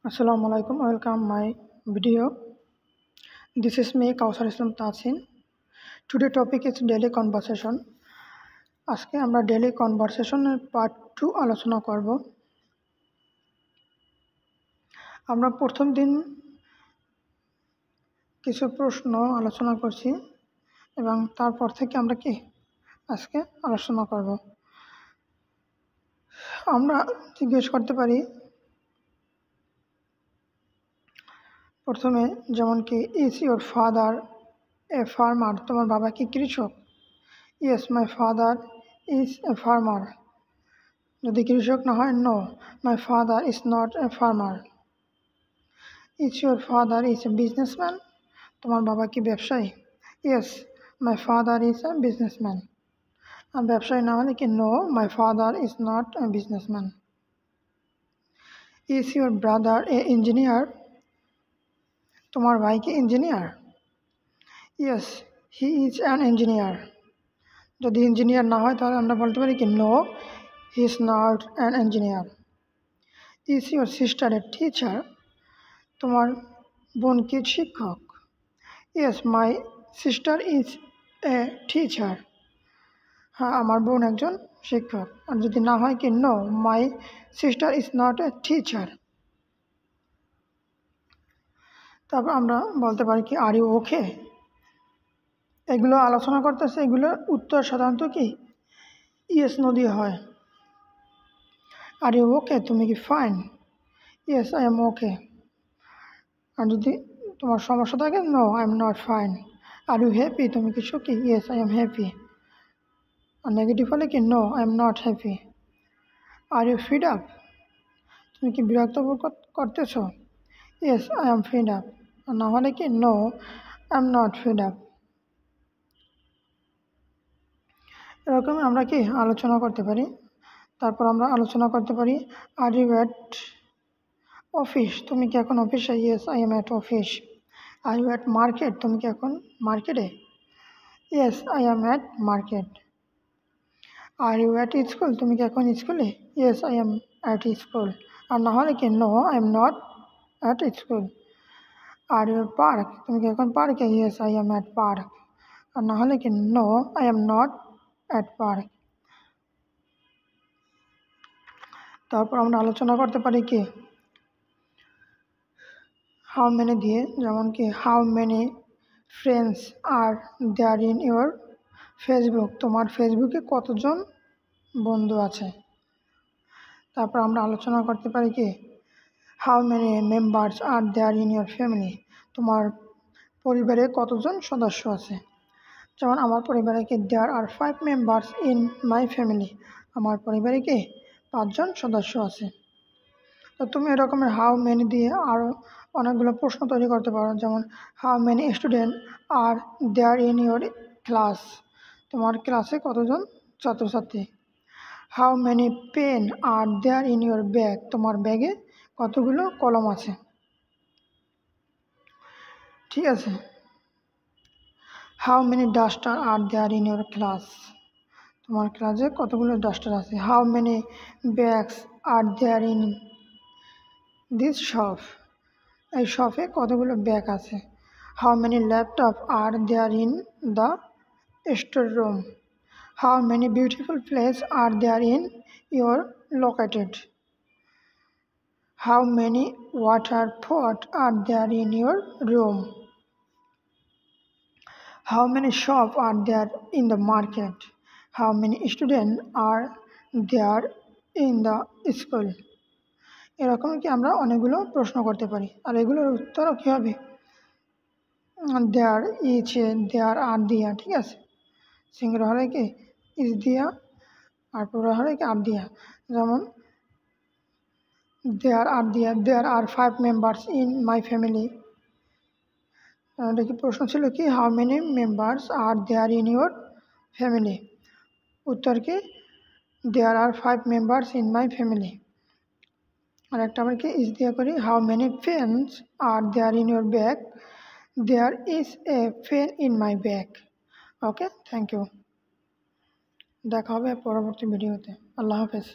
Assalamualaikum. Welcome my video. This is me Kausar Islam Tasin. Today topic is daily conversation. আজকে আমরা daily কনভারসেশনের part 2 আলোচনা করব। আমরা প্রথম দিন কিছু প্রশ্ন আলোচনা করছি এবং তারপর থেকে আমরা আজকে আলোচনা করব। আমরা জিজ্ঞেস করতে পারি প্রথমে, যেমন কি is your father a farmer? তোমার বাবা কি কৃষক? Yes, my father is a farmer. যদি কৃষক না হয়, no, my father is not a farmer. Is your father is a businessman? তোমার বাবা কি ব্যবসায়ী? Yes, my father is a businessman. আর ব্যবসায়ী না হলে কি, no, my father is not a businessman. Is your brother a engineer? তোমার ভাই কি ইঞ্জিনিয়ার? Yes, he is an engineer. যদি ইঞ্জিনিয়ার না হয় তাহলে আমরা বলতে পারি কি, no, he is not an engineer. Is your sister a teacher? তোমার বোন কি শিক্ষক? Yes, my sister is a teacher. হ্যাঁ, আমার বোন একজন শিক্ষক। আর যদি না হয় কি, no, my sister is not a teacher. তারপর আমরা বলতে পারি কি, আর ইউ ওকে? এগুলো আলোচনা করতেছে, এগুলোর উত্তর সাধারণত কি ইয়েস নো দিয়ে হয়। Are you okay? তুমি কি fine? Yes, I am okay. আর যদি তোমার সমস্যা থাকে, no, I am not fine. Are you happy? তুমি কি সুখী? Yes, I am happy. আর নেগেটিভ হলে কি, no, I am not happy. Are you fed up? তুমি কি বিরক্ত বোধ করতেছো? Yes, I am fed up. আর না হলে কি, no, I am not fed up. এরকম আমরা কি আলোচনা করতে পারি। তারপর আমরা আলোচনা করতে পারি, আর ইউ অ্যাট অফিস? তুমি কি এখন অফিসে? Yes, I am at office. Are you at market? তুমি কি এখন মার্কেটে? Yes, I am at market. Are you at school? তুমি কি এখন স্কুলে? Yes, I am at school. আর না হলে কি, no, I am not at school. Are you park? তুমি কি এখন পার্কে? Yes, I am at park. আর না হলে কি, no, I am not at park. তারপর আমরা আলোচনা করতে পারি কি, হাউ মেনি দিয়ে, যেমন কি how many friends are there in your Facebook? তোমার ফেসবুকে কতজন বন্ধু আছে? তারপর আমরা আলোচনা করতে পারি কি, how many members are there in your family? তোমার পরিবারে কতজন সদস্য আছে? যেমন আমার পরিবারে কি, there are 5 members in my family. আমার পরিবারে কি 5 জন সদস্য আছে। তো তুমি এরকমের হাউ মেনি দিয়ে আরও অনেকগুলো প্রশ্ন তৈরি করতে পারো। যেমন how many student are there in your class? তোমার ক্লাসে কতজন ছাত্রছাত্রী? How many pen are there in your bag? তোমার ব্যাগে কতগুলো কলম আছে? ঠিক আছে। How many duster are there in your class? তোমার ক্লাসে কতগুলো ডাস্টার আছে? How many bags are there in this shop? এই শপে কতগুলো ব্যাগ আছে? How many laptop are there in the store room? How many beautiful place R there in your located? How many water pot are there in your room? How many shops are there in the market? How many students are there in the school? এরকম কি আমরা অনেকগুলো প্রশ্ন করতে পারি। আর এগুলোর উত্তরও কী হবে, দেয়ার, ইচ, দেয়ার আর দিয়া। ঠিক আছে। সিঙ্গুলার হলে কি ইজ দিয়া, আর প্লুরাল হলে কি আর দিয়া। যেমন দেয়ার আর দিয়া, there are 5 members in my family. এটা কি প্রশ্ন ছিল কি, how many members are there in your family? উত্তর কি, there are 5 members in my family. আর একটা আমরা কি ইজ দিয়া করি, how many pens are there in your bag? There is a pen in my bag. Okay, thank you. দেখা হবে পরবর্তী ভিডিওতে। আল্লাহ হাফেজ।